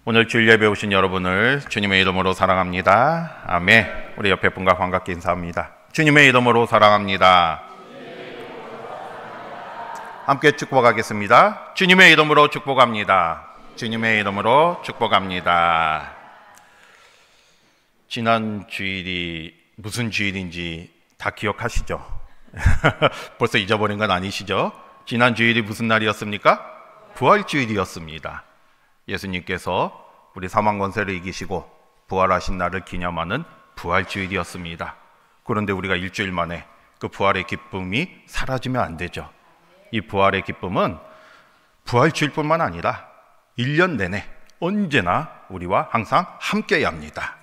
오늘 주일 예배 오신 여러분을 주님의 이름으로 사랑합니다. 아멘. 우리 옆에 분과 반갑게 인사합니다. 주님의 이름으로 사랑합니다. 함께 축복하겠습니다. 주님의 이름으로 축복합니다. 주님의 이름으로 축복합니다. 지난 주일이 무슨 주일인지 다 기억하시죠? 벌써 잊어버린 건 아니시죠? 지난 주일이 무슨 날이었습니까? 부활주일이었습니다. 예수님께서 우리 사망 권세를 이기시고 부활하신 날을 기념하는 부활주일이었습니다. 그런데 우리가 일주일 만에 그 부활의 기쁨이 사라지면 안 되죠. 이 부활의 기쁨은 부활주일뿐만 아니라 1년 내내 언제나 우리와 항상 함께해야 합니다.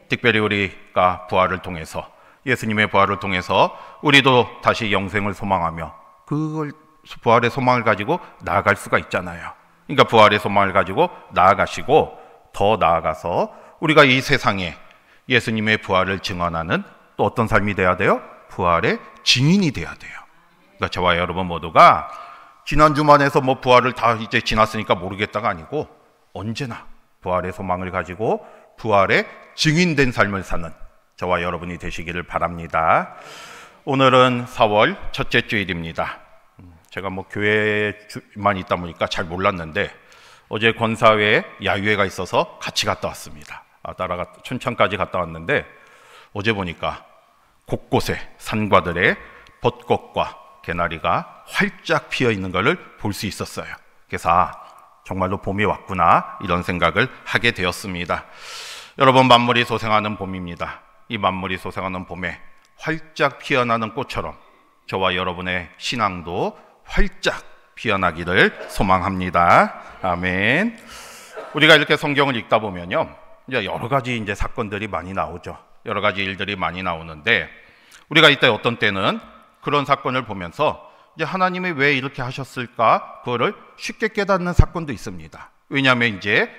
특별히 우리가 부활을 통해서, 예수님의 부활을 통해서 우리도 다시 영생을 소망하며 그걸 부활의 소망을 가지고 나아갈 수가 있잖아요. 그러니까 부활의 소망을 가지고 나아가시고 더 나아가서 우리가 이 세상에 예수님의 부활을 증언하는 또 어떤 삶이 돼야 돼요? 부활의 증인이 돼야 돼요. 그러니까 저와 여러분 모두가 지난주만 해서 뭐 부활을 다 이제 지났으니까 모르겠다가 아니고 언제나 부활의 소망을 가지고 부활의 증인된 삶을 사는 저와 여러분이 되시기를 바랍니다. 오늘은 4월 첫째 주일입니다. 제가 뭐 교회만 있다 보니까 잘 몰랐는데 어제 권사회에 야유회가 있어서 같이 갔다 왔습니다. 춘천까지 갔다 왔는데 어제 보니까 곳곳에 산과들에 벚꽃과 개나리가 활짝 피어 있는 것을 볼 수 있었어요. 그래서 정말로 봄이 왔구나 이런 생각을 하게 되었습니다. 여러분, 만물이 소생하는 봄입니다. 이 만물이 소생하는 봄에 활짝 피어나는 꽃처럼 저와 여러분의 신앙도 활짝 피어나기를 소망합니다. 아멘. 우리가 이렇게 성경을 읽다 보면요, 이제 여러 가지 이제 사건들이 많이 나오죠. 여러 가지 일들이 많이 나오는데 우리가 이때 어떤 때는 그런 사건을 보면서 이제 하나님이 왜 이렇게 하셨을까? 그거를 쉽게 깨닫는 사건도 있습니다. 왜냐하면 이제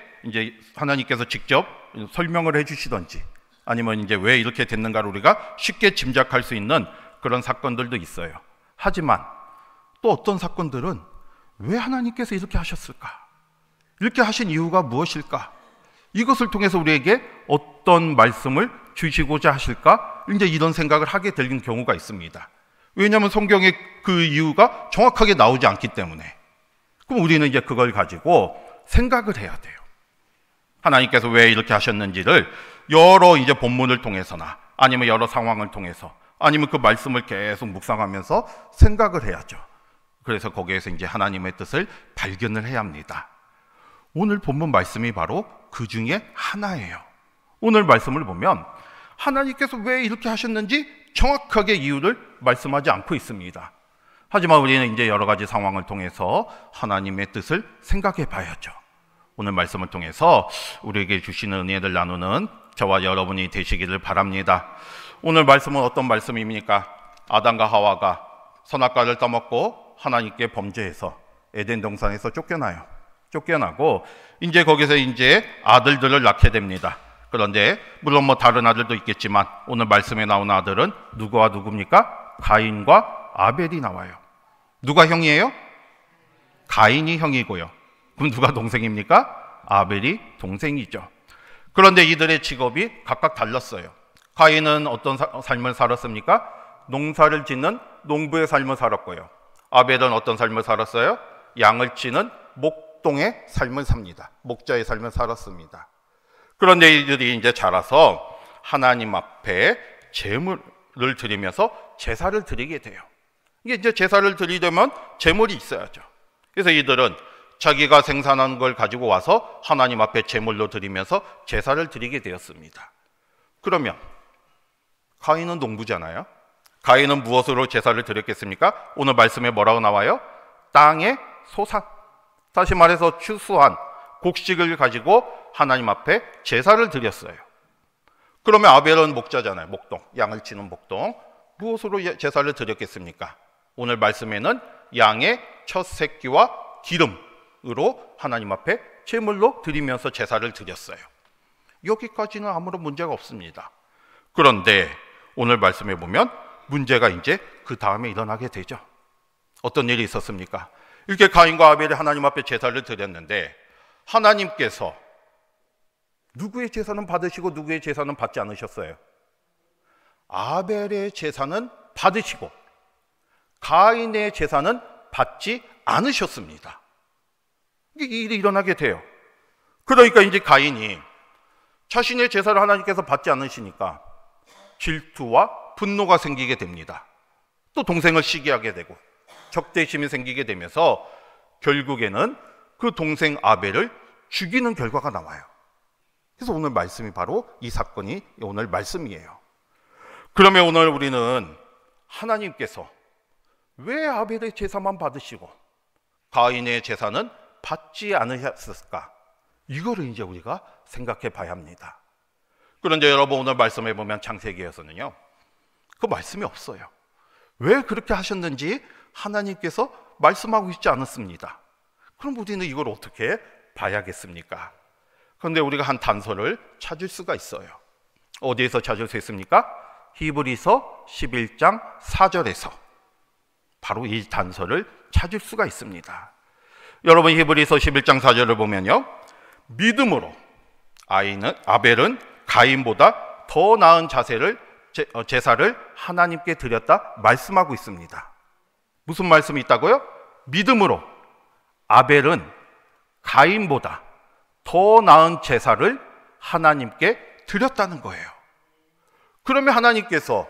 하나님께서 직접 설명을 해주시던지 아니면 이제 왜 이렇게 됐는가를 우리가 쉽게 짐작할 수 있는 그런 사건들도 있어요. 하지만 또 어떤 사건들은 왜 하나님께서 이렇게 하셨을까? 이렇게 하신 이유가 무엇일까? 이것을 통해서 우리에게 어떤 말씀을 주시고자 하실까? 이제 이런 생각을 하게 되는 경우가 있습니다. 왜냐하면 성경에 그 이유가 정확하게 나오지 않기 때문에. 그럼 우리는 이제 그걸 가지고 생각을 해야 돼요. 하나님께서 왜 이렇게 하셨는지를 여러 이제 본문을 통해서나 아니면 여러 상황을 통해서 아니면 그 말씀을 계속 묵상하면서 생각을 해야죠. 그래서 거기에서 이제 하나님의 뜻을 발견을 해야 합니다. 오늘 본문 말씀이 바로 그 중에 하나예요. 오늘 말씀을 보면 하나님께서 왜 이렇게 하셨는지 정확하게 이유를 말씀하지 않고 있습니다. 하지만 우리는 이제 여러 가지 상황을 통해서 하나님의 뜻을 생각해 봐야죠. 오늘 말씀을 통해서 우리에게 주시는 은혜를 나누는 저와 여러분이 되시기를 바랍니다. 오늘 말씀은 어떤 말씀입니까? 아담과 하와가 선악과를 따먹고 하나님께 범죄해서 에덴 동산에서 쫓겨나고 이제 거기서 이제 아들들을 낳게 됩니다. 그런데 물론 뭐 다른 아들도 있겠지만 오늘 말씀에 나온 아들은 누구와 누구입니까? 가인과 아벨이 나와요. 누가 형이에요? 가인이 형이고요. 그럼 누가 동생입니까? 아벨이 동생이죠. 그런데 이들의 직업이 각각 달랐어요. 가인은 어떤 삶을 살았습니까? 농사를 짓는 농부의 삶을 살았고요. 아벨은 어떤 삶을 살았어요? 양을 치는 목동의 삶을 삽니다. 목자의 삶을 살았습니다. 그런데 이들이 이제 자라서 하나님 앞에 제물을 드리면서 제사를 드리게 돼요. 이게 이제 제사를 드리려면 제물이 있어야죠. 그래서 이들은 자기가 생산한 걸 가지고 와서 하나님 앞에 제물로 드리면서 제사를 드리게 되었습니다. 그러면 가인은 농부잖아요. 가인은 무엇으로 제사를 드렸겠습니까? 오늘 말씀에 뭐라고 나와요? 땅의 소산, 다시 말해서 추수한 곡식을 가지고 하나님 앞에 제사를 드렸어요. 그러면 아벨은 목자잖아요. 목동, 양을 치는 목동. 무엇으로 제사를 드렸겠습니까? 오늘 말씀에는 양의 첫 새끼와 기름으로 하나님 앞에 제물로 드리면서 제사를 드렸어요. 여기까지는 아무런 문제가 없습니다. 그런데 오늘 말씀에 보면 문제가 이제 그 다음에 일어나게 되죠. 어떤 일이 있었습니까? 이렇게 가인과 아벨이 하나님 앞에 제사를 드렸는데 하나님께서 누구의 제사는 받으시고 누구의 제사는 받지 않으셨어요? 아벨의 제사는 받으시고 가인의 제사는 받지 않으셨습니다. 이게 일이 일어나게 돼요. 그러니까 이제 가인이 자신의 제사를 하나님께서 받지 않으시니까 질투와 분노가 생기게 됩니다. 또 동생을 시기하게 되고 적대심이 생기게 되면서 결국에는 그 동생 아벨을 죽이는 결과가 나와요. 그래서 오늘 말씀이 바로 이 사건이 오늘 말씀이에요. 그러면 오늘 우리는 하나님께서 왜 아벨의 제사만 받으시고 가인의 제사는 받지 않으셨을까? 이거를 이제 우리가 생각해 봐야 합니다. 그런데 여러분 오늘 말씀해 보면 창세기에서는요, 그 말씀이 없어요. 왜 그렇게 하셨는지 하나님께서 말씀하고 있지 않았습니다. 그럼 우리는 이걸 어떻게 봐야겠습니까? 그런데 우리가 한 단서를 찾을 수가 있어요. 어디에서 찾을 수 있습니까? 히브리서 11장 4절에서 바로 이 단서를 찾을 수가 있습니다. 여러분 히브리서 11장 4절을 보면요, 믿음으로 아벨은 가인보다 더 나은 제사를 하나님께 드렸다 말씀하고 있습니다. 무슨 말씀이 있다고요? 믿음으로 아벨은 가인보다 더 나은 제사를 하나님께 드렸다는 거예요. 그러면 하나님께서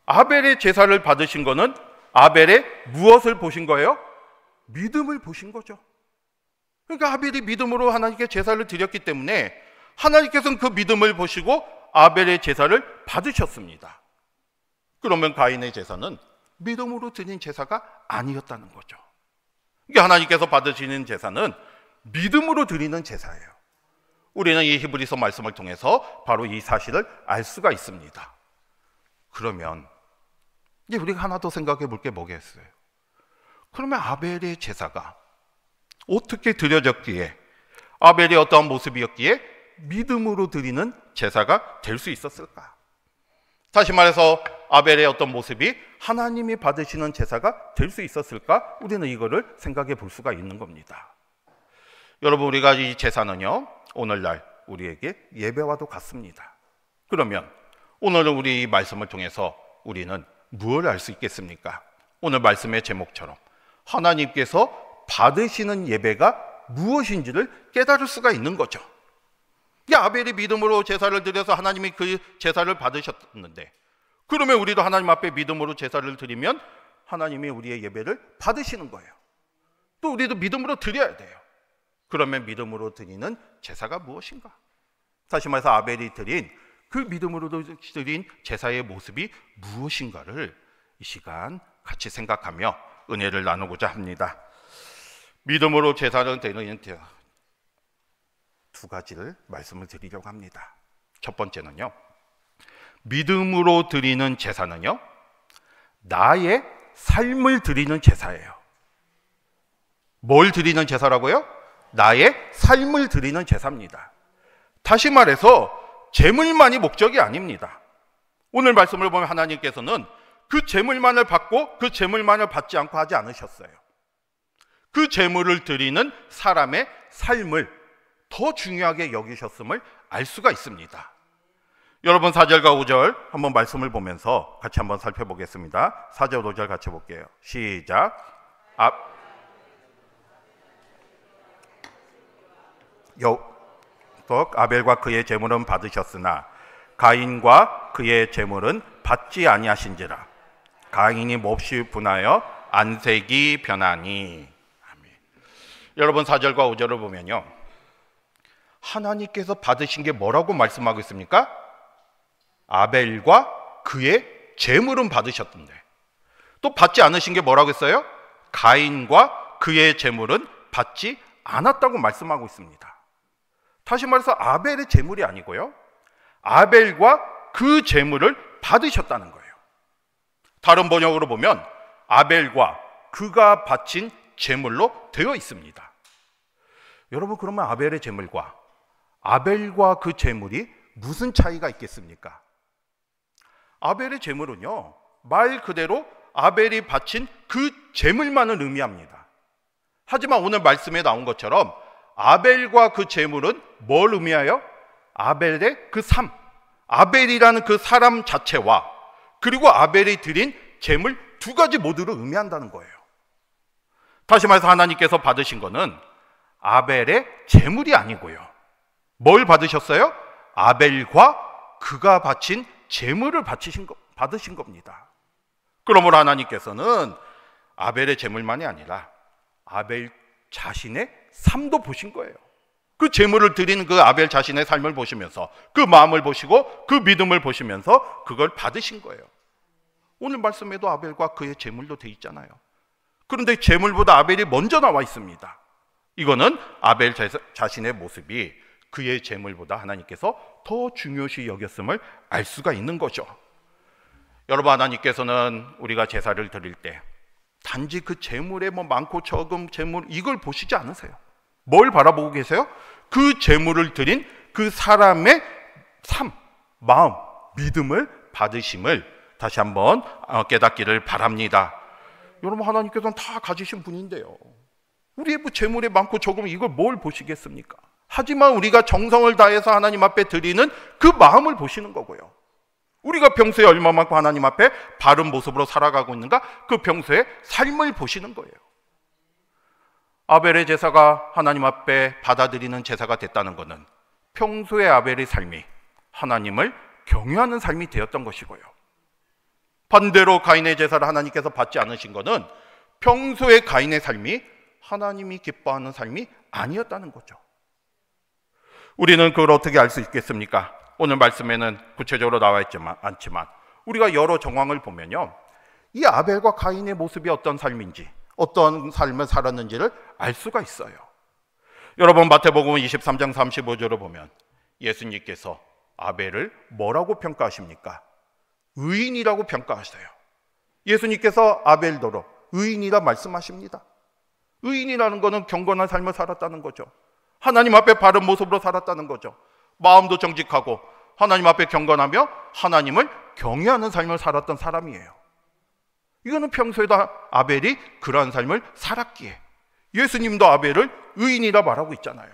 아벨의 제사를 받으신 거는 아벨의 무엇을 보신 거예요? 믿음을 보신 거죠. 그러니까 아벨이 믿음으로 하나님께 제사를 드렸기 때문에 하나님께서는 그 믿음을 보시고 아벨의 제사를 받으셨습니다. 그러면 가인의 제사는 믿음으로 드린 제사가 아니었다는 거죠. 그러니까 하나님께서 받으시는 제사는 믿음으로 드리는 제사예요. 우리는 이 히브리서 말씀을 통해서 바로 이 사실을 알 수가 있습니다. 그러면 이제 우리가 하나 더 생각해 볼 게 뭐겠어요? 그러면 아벨의 제사가 어떻게 드려졌기에, 아벨이 어떠한 모습이었기에 믿음으로 드리는 제사가 될 수 있었을까? 다시 말해서 아벨의 어떤 모습이 하나님이 받으시는 제사가 될 수 있었을까? 우리는 이거를 생각해 볼 수가 있는 겁니다. 여러분, 우리가 이 제사는요, 오늘날 우리에게 예배와도 같습니다. 그러면 오늘은 우리 이 말씀을 통해서 우리는 무엇을 알 수 있겠습니까? 오늘 말씀의 제목처럼 하나님께서 받으시는 예배가 무엇인지를 깨달을 수가 있는 거죠. 아벨이 믿음으로 제사를 드려서 하나님이 그 제사를 받으셨는데, 그러면 우리도 하나님 앞에 믿음으로 제사를 드리면 하나님이 우리의 예배를 받으시는 거예요. 또 우리도 믿음으로 드려야 돼요. 그러면 믿음으로 드리는 제사가 무엇인가? 다시 말해서 아벨이 드린 그 믿음으로 드린 제사의 모습이 무엇인가를 이 시간 같이 생각하며 은혜를 나누고자 합니다. 믿음으로 제사를 드리는 두 가지를 말씀을 드리려고 합니다. 첫 번째는요, 믿음으로 드리는 제사는요, 나의 삶을 드리는 제사예요. 뭘 드리는 제사라고요? 나의 삶을 드리는 제사입니다. 다시 말해서 재물만이 목적이 아닙니다. 오늘 말씀을 보면 하나님께서는 그 재물만을 받고 그 재물만을 받지 않고 하지 않으셨어요. 그 재물을 드리는 사람의 삶을 더 중요하게 여기셨음을 알 수가 있습니다. 여러분 4절과 5절 한번 말씀을 보면서 같이 한번 살펴보겠습니다. 4절 5절 같이 볼게요. 시작. 아벨과 그의 제물은 받으셨으나 가인과 그의 제물은 받지 아니하신지라. 가인이 몹시 분하여 안색이 변하니. 아멘. 여러분 4절과 5절을 보면요, 하나님께서 받으신 게 뭐라고 말씀하고 있습니까? 아벨과 그의 제물은 받으셨던데, 또 받지 않으신 게 뭐라고 했어요? 가인과 그의 제물은 받지 않았다고 말씀하고 있습니다. 다시 말해서 아벨의 제물이 아니고요, 아벨과 그 제물을 받으셨다는 거예요. 다른 번역으로 보면 아벨과 그가 바친 제물로 되어 있습니다. 여러분, 그러면 아벨의 제물과 아벨과 그 제물이 무슨 차이가 있겠습니까? 아벨의 제물은요, 말 그대로 아벨이 바친 그 제물만을 의미합니다. 하지만 오늘 말씀에 나온 것처럼 아벨과 그 제물은 뭘 의미하여? 아벨의 그 삶, 아벨이라는 그 사람 자체와 그리고 아벨이 드린 제물 두 가지 모두를 의미한다는 거예요. 다시 말해서 하나님께서 받으신 것은 아벨의 제물이 아니고요. 뭘 받으셨어요? 아벨과 그가 바친 제물을 받으신 겁니다. 그러므로 하나님께서는 아벨의 제물만이 아니라 아벨 자신의 삶도 보신 거예요. 그 제물을 드리는 그 아벨 자신의 삶을 보시면서 그 마음을 보시고 그 믿음을 보시면서 그걸 받으신 거예요. 오늘 말씀에도 아벨과 그의 제물도 돼 있잖아요. 그런데 제물보다 아벨이 먼저 나와 있습니다. 이거는 아벨 자신의 모습이 그의 제물보다 하나님께서 더 중요시 여겼음을 알 수가 있는 거죠. 여러분, 하나님께서는 우리가 제사를 드릴 때 단지 그 제물에 뭐 많고 적음 제물 이걸 보시지 않으세요. 뭘 바라보고 계세요? 그 제물을 드린 그 사람의 삶, 마음, 믿음을 받으심을 다시 한번 깨닫기를 바랍니다. 여러분, 하나님께서는 다 가지신 분인데요. 우리의 뭐 제물에 많고 적음 이걸 뭘 보시겠습니까? 하지만 우리가 정성을 다해서 하나님 앞에 드리는 그 마음을 보시는 거고요. 우리가 평소에 얼마만큼 하나님 앞에 바른 모습으로 살아가고 있는가? 그 평소의 삶을 보시는 거예요. 아벨의 제사가 하나님 앞에 받아들이는 제사가 됐다는 것은 평소의 아벨의 삶이 하나님을 경외하는 삶이 되었던 것이고요. 반대로 가인의 제사를 하나님께서 받지 않으신 것은 평소의 가인의 삶이 하나님이 기뻐하는 삶이 아니었다는 거죠. 우리는 그걸 어떻게 알 수 있겠습니까? 오늘 말씀에는 구체적으로 나와 있지만 않지만 우리가 여러 정황을 보면요, 이 아벨과 가인의 모습이 어떤 삶인지, 어떤 삶을 살았는지를 알 수가 있어요. 여러분, 마태복음 23장 35절을 보면 예수님께서 아벨을 뭐라고 평가하십니까? 의인이라고 평가하세요. 예수님께서 아벨더러 의인이라 말씀하십니다. 의인이라는 것은 경건한 삶을 살았다는 거죠. 하나님 앞에 바른 모습으로 살았다는 거죠. 마음도 정직하고 하나님 앞에 경건하며 하나님을 경외하는 삶을 살았던 사람이에요. 이거는 평소에도 아벨이 그러한 삶을 살았기에 예수님도 아벨을 의인이라 말하고 있잖아요.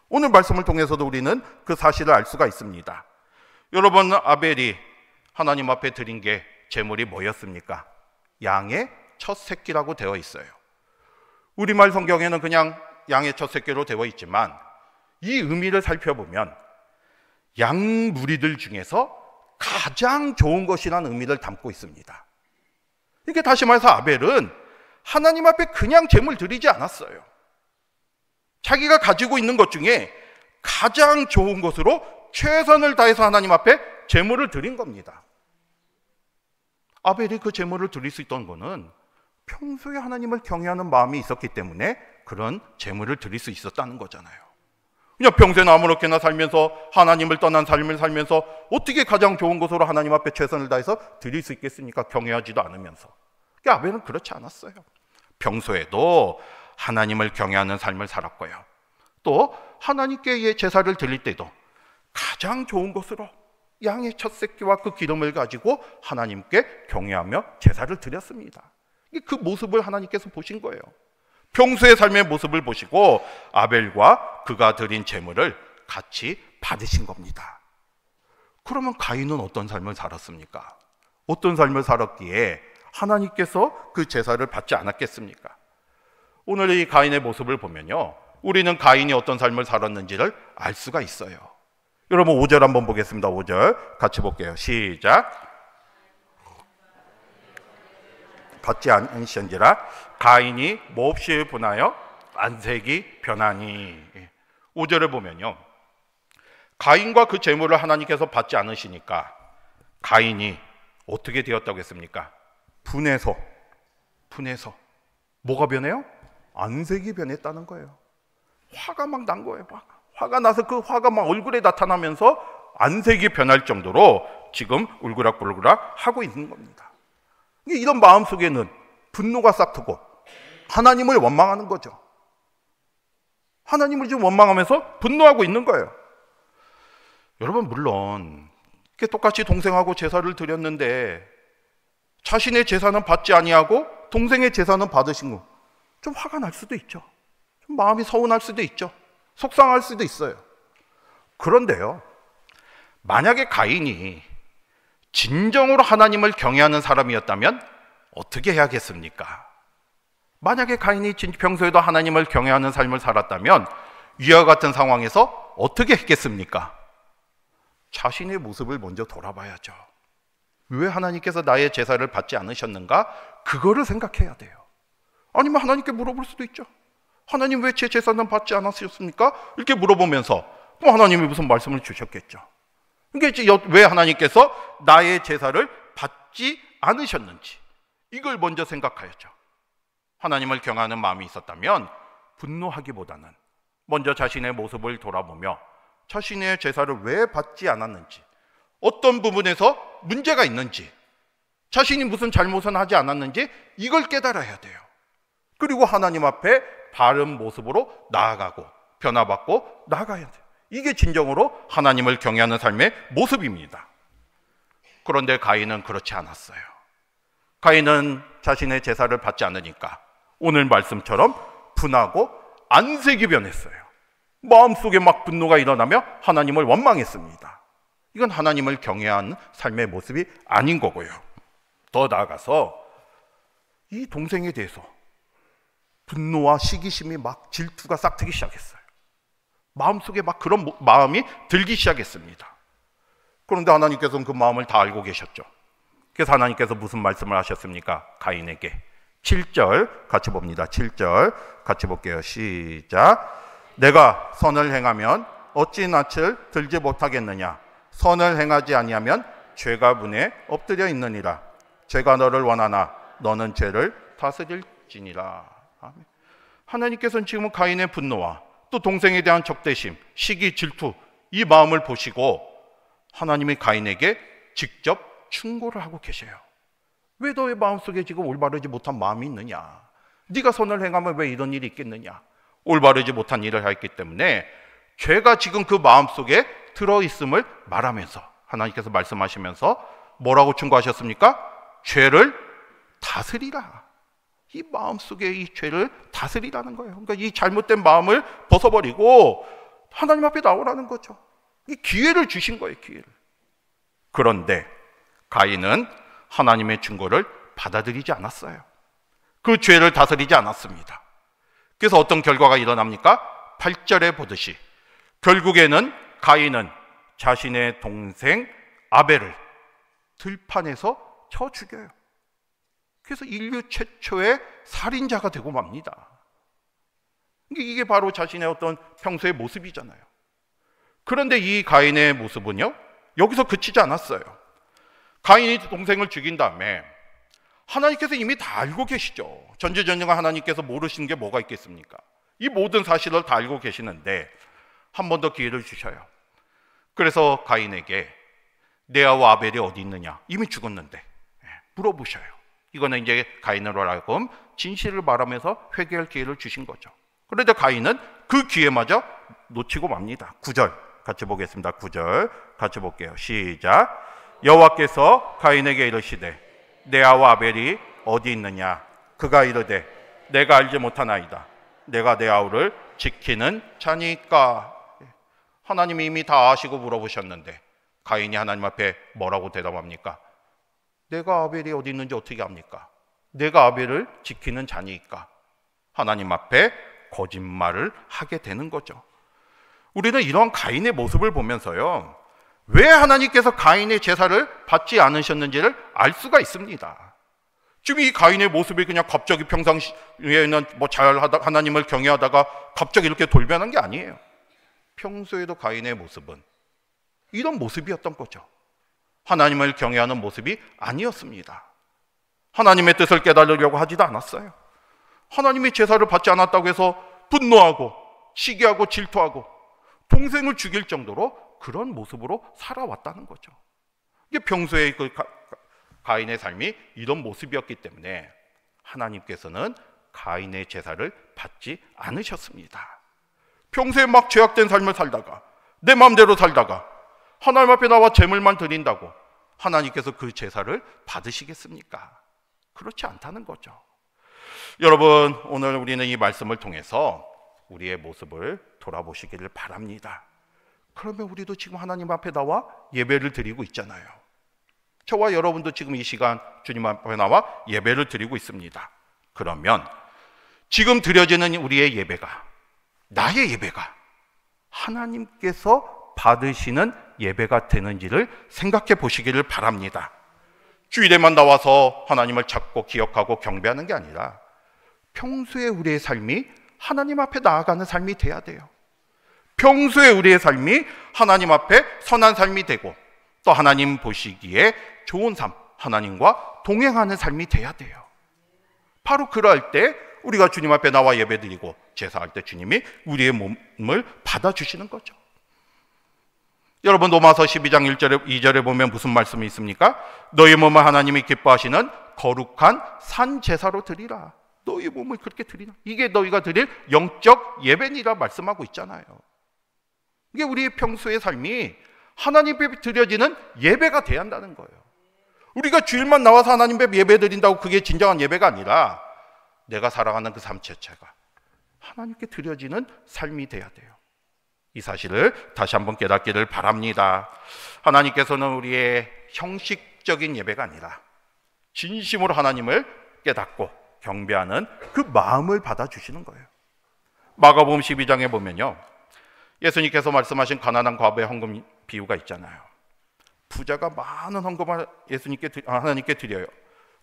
오늘 말씀을 통해서도 우리는 그 사실을 알 수가 있습니다. 여러분, 아벨이 하나님 앞에 드린 게 제물이 뭐였습니까? 양의 첫 새끼라고 되어 있어요. 우리말 성경에는 그냥 양의 첫 새끼로 되어 있지만 이 의미를 살펴보면 양 무리들 중에서 가장 좋은 것이라는 의미를 담고 있습니다. 이게 다시 말해서 아벨은 하나님 앞에 그냥 제물 드리지 않았어요. 자기가 가지고 있는 것 중에 가장 좋은 것으로 최선을 다해서 하나님 앞에 제물을 드린 겁니다. 아벨이 그 제물을 드릴 수 있던 것은 평소에 하나님을 경외하는 마음이 있었기 때문에 그런 제물을 드릴 수 있었다는 거잖아요. 그냥 평소에 아무렇게나 살면서 하나님을 떠난 삶을 살면서 어떻게 가장 좋은 것으로 하나님 앞에 최선을 다해서 드릴 수 있겠습니까? 경외하지도 않으면서. 아벨은 그렇지 않았어요. 평소에도 하나님을 경외하는 삶을 살았고요. 또 하나님께 제사를 드릴 때도 가장 좋은 것으로 양의 첫 새끼와 그 기름을 가지고 하나님께 경외하며 제사를 드렸습니다. 그 모습을 하나님께서 보신 거예요. 평소의 삶의 모습을 보시고 아벨과 그가 드린 제물을 같이 받으신 겁니다. 그러면 가인은 어떤 삶을 살았습니까? 어떤 삶을 살았기에 하나님께서 그 제사를 받지 않았겠습니까? 오늘 이 가인의 모습을 보면요, 우리는 가인이 어떤 삶을 살았는지를 알 수가 있어요. 여러분 5절 한번 보겠습니다. 5절 같이 볼게요. 시작. 받지 않으신지라 가인이 몹시 분하여 안색이 변하니. 5절을 보면요, 가인과 그 제물을 하나님께서 받지 않으시니까 가인이 어떻게 되었다고 했습니까? 분해서 뭐가 변해요? 안색이 변했다는 거예요. 화가 막 난 거예요. 화가 나서 그 화가 막 얼굴에 나타나면서 안색이 변할 정도로 지금 울그락불그락 하고 있는 겁니다. 이런 마음 속에는 분노가 싹트고 하나님을 원망하는 거죠. 하나님을 지금 원망하면서 분노하고 있는 거예요. 여러분, 물론 똑같이 동생하고 제사를 드렸는데 자신의 제사는 받지 아니하고 동생의 제사는 받으신 거, 좀 화가 날 수도 있죠. 마음이 서운할 수도 있죠. 속상할 수도 있어요. 그런데요, 만약에 가인이 진정으로 하나님을 경외하는 사람이었다면 어떻게 해야겠습니까? 만약에 가인이 평소에도 하나님을 경외하는 삶을 살았다면 위와 같은 상황에서 어떻게 했겠습니까? 자신의 모습을 먼저 돌아봐야죠. 왜 하나님께서 나의 제사를 받지 않으셨는가? 그거를 생각해야 돼요. 아니면 하나님께 물어볼 수도 있죠. 하나님 왜 제 제사는 받지 않으셨습니까? 이렇게 물어보면서 그럼 하나님이 무슨 말씀을 주셨겠죠. 그러니까 왜 하나님께서 나의 제사를 받지 않으셨는지 이걸 먼저 생각하였죠. 하나님을 경외하는 마음이 있었다면 분노하기보다는 먼저 자신의 모습을 돌아보며 자신의 제사를 왜 받지 않았는지, 어떤 부분에서 문제가 있는지, 자신이 무슨 잘못은 하지 않았는지 이걸 깨달아야 돼요. 그리고 하나님 앞에 바른 모습으로 나아가고 변화받고 나아가야 돼요. 이게 진정으로 하나님을 경외하는 삶의 모습입니다. 그런데 가인은 그렇지 않았어요. 가인은 자신의 제사를 받지 않으니까 오늘 말씀처럼 분하고 안색이 변했어요. 마음속에 막 분노가 일어나며 하나님을 원망했습니다. 이건 하나님을 경외하는 삶의 모습이 아닌 거고요. 더 나아가서 이 동생에 대해서 분노와 시기심이 막 질투가 싹트기 시작했어요. 마음속에 막 그런 마음이 들기 시작했습니다. 그런데 하나님께서는 그 마음을 다 알고 계셨죠. 그래서 하나님께서 무슨 말씀을 하셨습니까? 가인에게 7절 같이 봅니다. 7절 같이 볼게요. 시작. 내가 선을 행하면 어찌 낯을 들지 못하겠느냐? 선을 행하지 아니하면 죄가 문에 엎드려 있느니라. 죄가 너를 원하나 너는 죄를 다스릴지니라. 아멘. 하나님께서는 지금 가인의 분노와 또 동생에 대한 적대심, 시기, 질투 이 마음을 보시고 하나님이 가인에게 직접 충고를 하고 계셔요. 왜 너의 마음속에 지금 올바르지 못한 마음이 있느냐? 네가 선을 행하면 왜 이런 일이 있겠느냐? 올바르지 못한 일을 했기 때문에 죄가 지금 그 마음속에 들어있음을 말하면서 하나님께서 말씀하시면서 뭐라고 충고하셨습니까? 죄를 다스리라. 이 마음속에 이 죄를 다스리라는 거예요. 그러니까 이 잘못된 마음을 벗어버리고 하나님 앞에 나오라는 거죠. 이 기회를 주신 거예요, 기회를. 그런데 가인은 하나님의 충고를 받아들이지 않았어요. 그 죄를 다스리지 않았습니다. 그래서 어떤 결과가 일어납니까? 8절에 보듯이 결국에는 가인은 자신의 동생 아벨을 들판에서 쳐 죽여요. 그래서 인류 최초의 살인자가 되고 맙니다. 이게 바로 자신의 어떤 평소의 모습이잖아요. 그런데 이 가인의 모습은요, 여기서 그치지 않았어요. 가인이 동생을 죽인 다음에 하나님께서 이미 다 알고 계시죠. 전지전능한 하나님께서 모르시는 게 뭐가 있겠습니까? 이 모든 사실을 다 알고 계시는데 한 번 더 기회를 주셔요. 그래서 가인에게 네아와 아벨이 어디 있느냐? 이미 죽었는데 물어보셔요. 이거는 이제 가인으로 하여금 진실을 말하면서 회개할 기회를 주신 거죠. 그런데 가인은 그 기회마저 놓치고 맙니다. 9절 같이 보겠습니다. 9절 같이 볼게요. 시작. 여호와께서 가인에게 이르시되 네아와 아벨이 어디 있느냐? 그가 이르되 내가 알지 못하나이다. 내가 내 아우를 지키는 자니까. 하나님이 이미 다 아시고 물어보셨는데 가인이 하나님 앞에 뭐라고 대답합니까? 내가 아벨이 어디 있는지 어떻게 압니까? 내가 아벨을 지키는 자니까. 하나님 앞에 거짓말을 하게 되는 거죠. 우리는 이런 가인의 모습을 보면서요, 왜 하나님께서 가인의 제사를 받지 않으셨는지를 알 수가 있습니다. 지금 이 가인의 모습이 그냥 갑자기 평상시에는 뭐 잘하다 하나님을 경외하다가 갑자기 이렇게 돌변한 게 아니에요. 평소에도 가인의 모습은 이런 모습이었던 거죠. 하나님을 경외하는 모습이 아니었습니다. 하나님의 뜻을 깨달으려고 하지도 않았어요. 하나님이 제사를 받지 않았다고 해서 분노하고 시기하고 질투하고 동생을 죽일 정도로 그런 모습으로 살아왔다는 거죠. 이게 평소에 그 가인의 삶이 이런 모습이었기 때문에 하나님께서는 가인의 제사를 받지 않으셨습니다. 평소에 막 죄악된 삶을 살다가 내 마음대로 살다가 하나님 앞에 나와 제물만 드린다고 하나님께서 그 제사를 받으시겠습니까? 그렇지 않다는 거죠. 여러분, 오늘 우리는 이 말씀을 통해서 우리의 모습을 돌아보시기를 바랍니다. 그러면 우리도 지금 하나님 앞에 나와 예배를 드리고 있잖아요. 저와 여러분도 지금 이 시간 주님 앞에 나와 예배를 드리고 있습니다. 그러면 지금 드려지는 우리의 예배가, 나의 예배가 하나님께서 받으시는 예배가 되는지를 생각해 보시기를 바랍니다. 주일에만 나와서 하나님을 찾고 기억하고 경배하는 게 아니라 평소에 우리의 삶이 하나님 앞에 나아가는 삶이 돼야 돼요. 평소에 우리의 삶이 하나님 앞에 선한 삶이 되고 또 하나님 보시기에 좋은 삶, 하나님과 동행하는 삶이 돼야 돼요. 바로 그럴 때 우리가 주님 앞에 나와 예배드리고 제사할 때 주님이 우리의 몸을 받아주시는 거죠. 여러분, 로마서 12장 1절에 2절에 보면 무슨 말씀이 있습니까? 너희 몸을 하나님이 기뻐하시는 거룩한 산 제사로 드리라. 너희 몸을 그렇게 드리라. 이게 너희가 드릴 영적 예배니라 말씀하고 있잖아요. 이게 우리의 평소의 삶이 하나님 앞에 드려지는 예배가 돼야 한다는 거예요. 우리가 주일만 나와서 하나님 앞에 예배 드린다고 그게 진정한 예배가 아니라 내가 살아가는 그 삶 자체가 하나님께 드려지는 삶이 돼야 돼요. 이 사실을 다시 한번 깨닫기를 바랍니다. 하나님께서는 우리의 형식적인 예배가 아니라 진심으로 하나님을 깨닫고 경배하는 그 마음을 받아주시는 거예요. 마가복음 12장에 보면요, 예수님께서 말씀하신 가난한 과부의 헌금 비유가 있잖아요. 부자가 많은 헌금을 하나님께 드려요.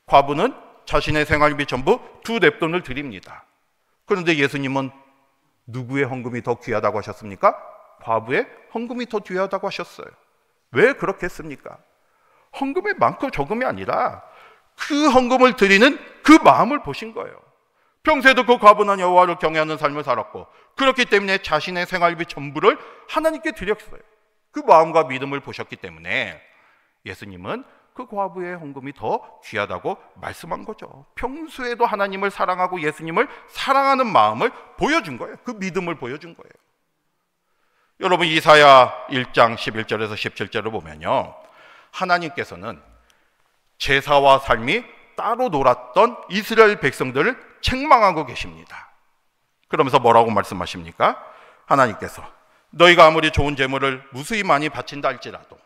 과부는 자신의 생활비 전부 2렙돈을 드립니다. 그런데 예수님은 누구의 헌금이 더 귀하다고 하셨습니까? 과부의 헌금이 더 귀하다고 하셨어요. 왜 그렇게 했습니까? 헌금이 많고 적음이 아니라 그 헌금을 드리는 그 마음을 보신 거예요. 평소에도 그 과부는 여호와를 경외하는 삶을 살았고 그렇기 때문에 자신의 생활비 전부를 하나님께 드렸어요. 그 마음과 믿음을 보셨기 때문에 예수님은 그 과부의 헌금이 더 귀하다고 말씀한 거죠. 평소에도 하나님을 사랑하고 예수님을 사랑하는 마음을 보여준 거예요. 그 믿음을 보여준 거예요. 여러분, 이사야 1장 11절에서 17절을 보면요, 하나님께서는 제사와 삶이 따로 놀았던 이스라엘 백성들을 책망하고 계십니다. 그러면서 뭐라고 말씀하십니까? 하나님께서 너희가 아무리 좋은 제물을 무수히 많이 바친다 할지라도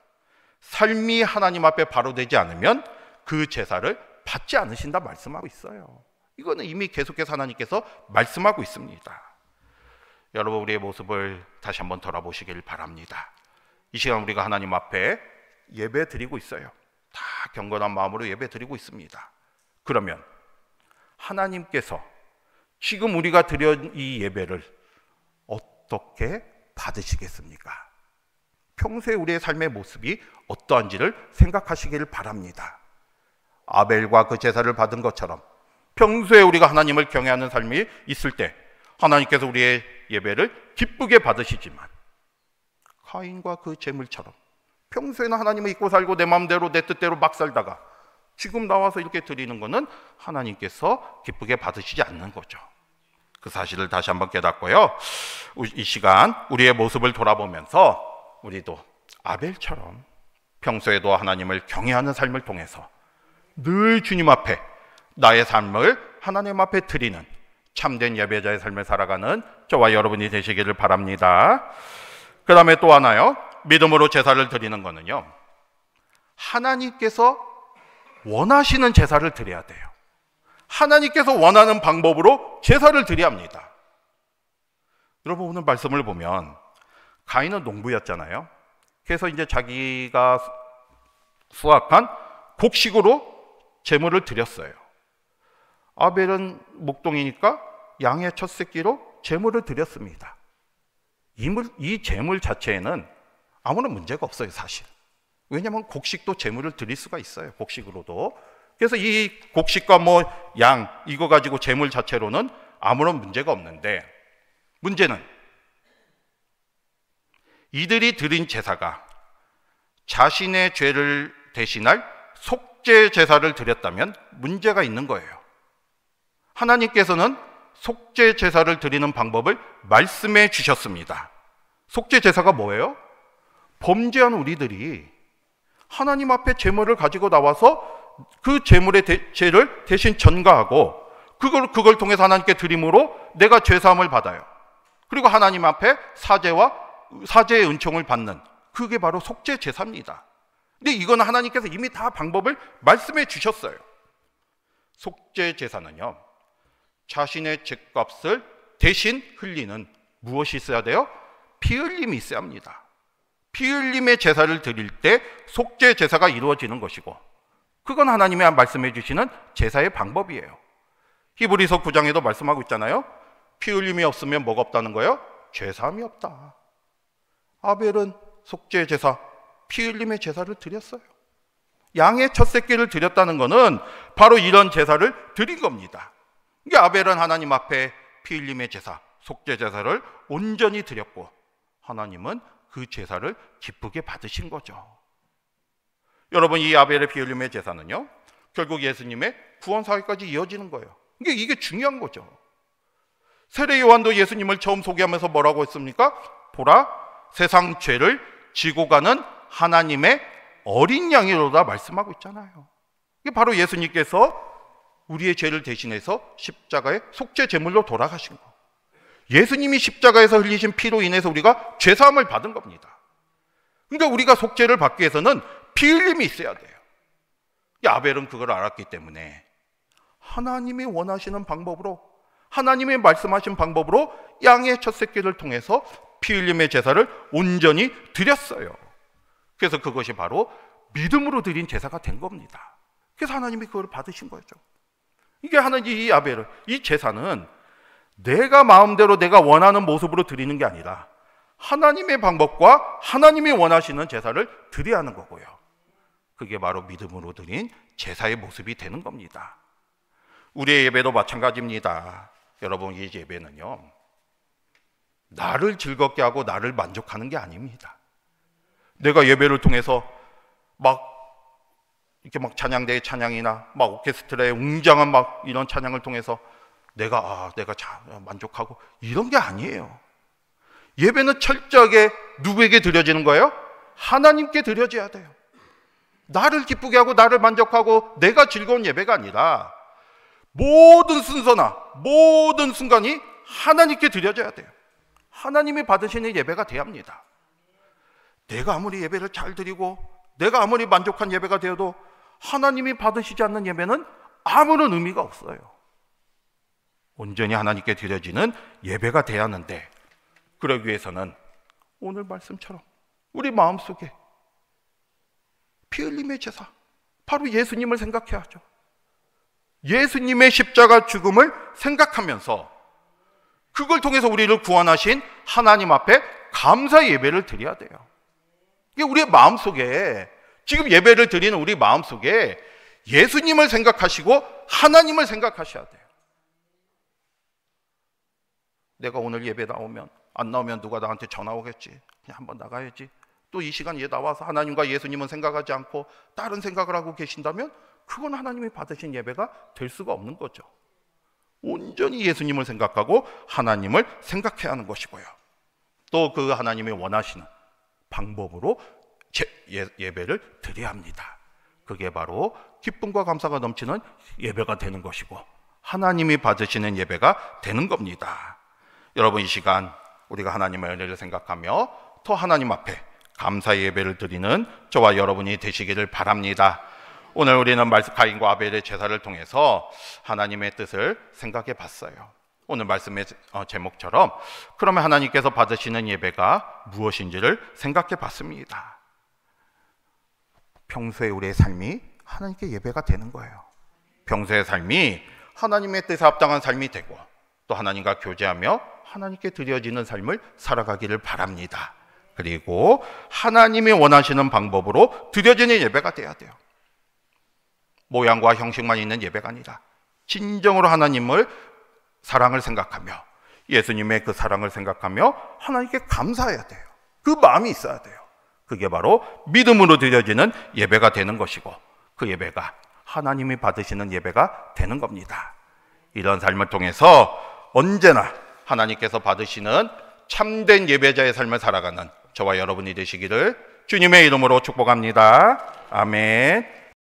삶이 하나님 앞에 바로 되지 않으면 그 제사를 받지 않으신다 말씀하고 있어요. 이거는 이미 계속해서 하나님께서 말씀하고 있습니다. 여러분, 우리의 모습을 다시 한번 돌아보시길 바랍니다. 이 시간 우리가 하나님 앞에 예배 드리고 있어요. 다 경건한 마음으로 예배 드리고 있습니다. 그러면 하나님께서 지금 우리가 드린 이 예배를 어떻게 받으시겠습니까? 평소에 우리의 삶의 모습이 어떠한지를 생각하시기를 바랍니다. 아벨과 그 제사를 받은 것처럼 평소에 우리가 하나님을 경외하는 삶이 있을 때 하나님께서 우리의 예배를 기쁘게 받으시지만 가인과 그 제물처럼 평소에는 하나님을 잊고 살고 내 마음대로 내 뜻대로 막 살다가 지금 나와서 이렇게 드리는 것은 하나님께서 기쁘게 받으시지 않는 거죠. 그 사실을 다시 한번 깨닫고요, 이 시간 우리의 모습을 돌아보면서 우리도 아벨처럼 평소에도 하나님을 경외하는 삶을 통해서 늘 주님 앞에 나의 삶을 하나님 앞에 드리는 참된 예배자의 삶을 살아가는 저와 여러분이 되시기를 바랍니다. 그 다음에 또 하나요, 믿음으로 제사를 드리는 거는요, 하나님께서 원하시는 제사를 드려야 돼요. 하나님께서 원하는 방법으로 제사를 드려야 합니다. 여러분, 오늘 말씀을 보면 가인은 농부였잖아요. 그래서 이제 자기가 수확한 곡식으로 제물을 드렸어요. 아벨은 목동이니까 양의 첫 새끼로 제물을 드렸습니다. 이 제물 자체에는 아무런 문제가 없어요, 사실. 왜냐하면 곡식도 제물을 드릴 수가 있어요, 곡식으로도. 그래서 이 곡식과 양 이거 가지고 제물 자체로는 아무런 문제가 없는데, 문제는 이들이 드린 제사가 자신의 죄를 대신할 속죄 제사를 드렸다면 문제가 있는 거예요. 하나님께서는 속죄 제사를 드리는 방법을 말씀해 주셨습니다. 속죄 제사가 뭐예요? 범죄한 우리들이 하나님 앞에 제물을 가지고 나와서 그 제물의 죄를 대신 전가하고 그걸 통해서 하나님께 드림으로 내가 죄사함을 받아요. 그리고 하나님 앞에 사제의 은총을 받는, 그게 바로 속죄 제사입니다. 근데 이건 하나님께서 이미 다 방법을 말씀해 주셨어요. 속죄 제사는요, 자신의 죄값을 대신 흘리는 무엇이 있어야 돼요? 피 흘림이 있어야 합니다. 피 흘림의 제사를 드릴 때 속죄 제사가 이루어지는 것이고, 그건 하나님이 말씀해 주시는 제사의 방법이에요. 히브리서 9장에도 말씀하고 있잖아요. 피 흘림이 없으면 뭐가 없다는 거예요? 죄사함이 없다. 아벨은 속죄 제사, 피 흘림의 제사를 드렸어요. 양의 첫 새끼를 드렸다는 것은 바로 이런 제사를 드린 겁니다. 이게 아벨은 하나님 앞에 피 흘림의 제사, 속죄 제사를 온전히 드렸고, 하나님은 그 제사를 기쁘게 받으신 거죠. 여러분, 이 아벨의 피 흘림의 제사는요, 결국 예수님의 구원 사역까지 이어지는 거예요. 이게 중요한 거죠. 세례 요한도 예수님을 처음 소개하면서 뭐라고 했습니까? 보라, 세상 죄를 지고 가는 하나님의 어린 양이로다 말씀하고 있잖아요. 이게 바로 예수님께서 우리의 죄를 대신해서 십자가의 속죄 제물로 돌아가신 거. 예수님이 십자가에서 흘리신 피로 인해서 우리가 죄사함을 받은 겁니다. 그러니까 우리가 속죄를 받기 위해서는 피 흘림이 있어야 돼요. 아벨은 그걸 알았기 때문에 하나님이 원하시는 방법으로, 하나님이 말씀하신 방법으로 양의 첫 새끼를 통해서 피 흘림의 제사를 온전히 드렸어요. 그래서 그것이 바로 믿음으로 드린 제사가 된 겁니다. 그래서 하나님이 그걸 받으신 거죠. 이게 이 아벨을, 이 제사는 내가 마음대로 내가 원하는 모습으로 드리는 게 아니라 하나님의 방법과 하나님이 원하시는 제사를 드려야 하는 거고요. 그게 바로 믿음으로 드린 제사의 모습이 되는 겁니다. 우리의 예배도 마찬가지입니다. 여러분, 이 예배는요, 나를 즐겁게 하고 나를 만족하는 게 아닙니다. 내가 예배를 통해서 이렇게 찬양대의 찬양이나 오케스트라의 웅장한 이런 찬양을 통해서 내가 만족하고 이런 게 아니에요. 예배는 철저하게 누구에게 드려지는 거예요? 하나님께 드려져야 돼요. 나를 기쁘게 하고 나를 만족하고 내가 즐거운 예배가 아니라 모든 순서나 모든 순간이 하나님께 드려져야 돼요. 하나님이 받으시는 예배가 돼야 합니다. 내가 아무리 예배를 잘 드리고 내가 아무리 만족한 예배가 되어도 하나님이 받으시지 않는 예배는 아무런 의미가 없어요. 온전히 하나님께 드려지는 예배가 돼야 하는데, 그러기 위해서는 오늘 말씀처럼 우리 마음속에 피 흘림의 제사, 바로 예수님을 생각해야죠. 예수님의 십자가 죽음을 생각하면서 그걸 통해서 우리를 구원하신 하나님 앞에 감사 예배를 드려야 돼요. 이게 우리의 마음속에, 지금 예배를 드리는 우리 마음속에 예수님을 생각하시고 하나님을 생각하셔야 돼요. 내가 오늘 예배 안 나오면 누가 나한테 전화 오겠지, 그냥 한번 나가야지. 또 이 시간에 나와서 하나님과 예수님은 생각하지 않고 다른 생각을 하고 계신다면 그건 하나님이 받으신 예배가 될 수가 없는 거죠. 온전히 예수님을 생각하고 하나님을 생각해야 하는 것이고요. 또 그 하나님이 원하시는 방법으로 예배를 드려야 합니다. 그게 바로 기쁨과 감사가 넘치는 예배가 되는 것이고 하나님이 받으시는 예배가 되는 겁니다. 여러분, 이 시간 우리가 하나님의 은혜를 생각하며 더 하나님 앞에 감사 예배를 드리는 저와 여러분이 되시기를 바랍니다. 오늘 우리는 가인과 아벨의 제사를 통해서 하나님의 뜻을 생각해 봤어요. 오늘 말씀의 제목처럼 그러면 하나님께서 받으시는 예배가 무엇인지를 생각해 봤습니다. 평소에 우리의 삶이 하나님께 예배가 되는 거예요. 평소의 삶이 하나님의 뜻에 합당한 삶이 되고 또 하나님과 교제하며 하나님께 드려지는 삶을 살아가기를 바랍니다. 그리고 하나님이 원하시는 방법으로 드려지는 예배가 돼야 돼요. 모양과 형식만 있는 예배가 아니라 진정으로 하나님을 사랑을 생각하며 예수님의 그 사랑을 생각하며 하나님께 감사해야 돼요. 그 마음이 있어야 돼요. 그게 바로 믿음으로 드려지는 예배가 되는 것이고 그 예배가 하나님이 받으시는 예배가 되는 겁니다. 이런 삶을 통해서 언제나 하나님께서 받으시는 참된 예배자의 삶을 살아가는 저와 여러분이 되시기를 주님의 이름으로 축복합니다. 아멘.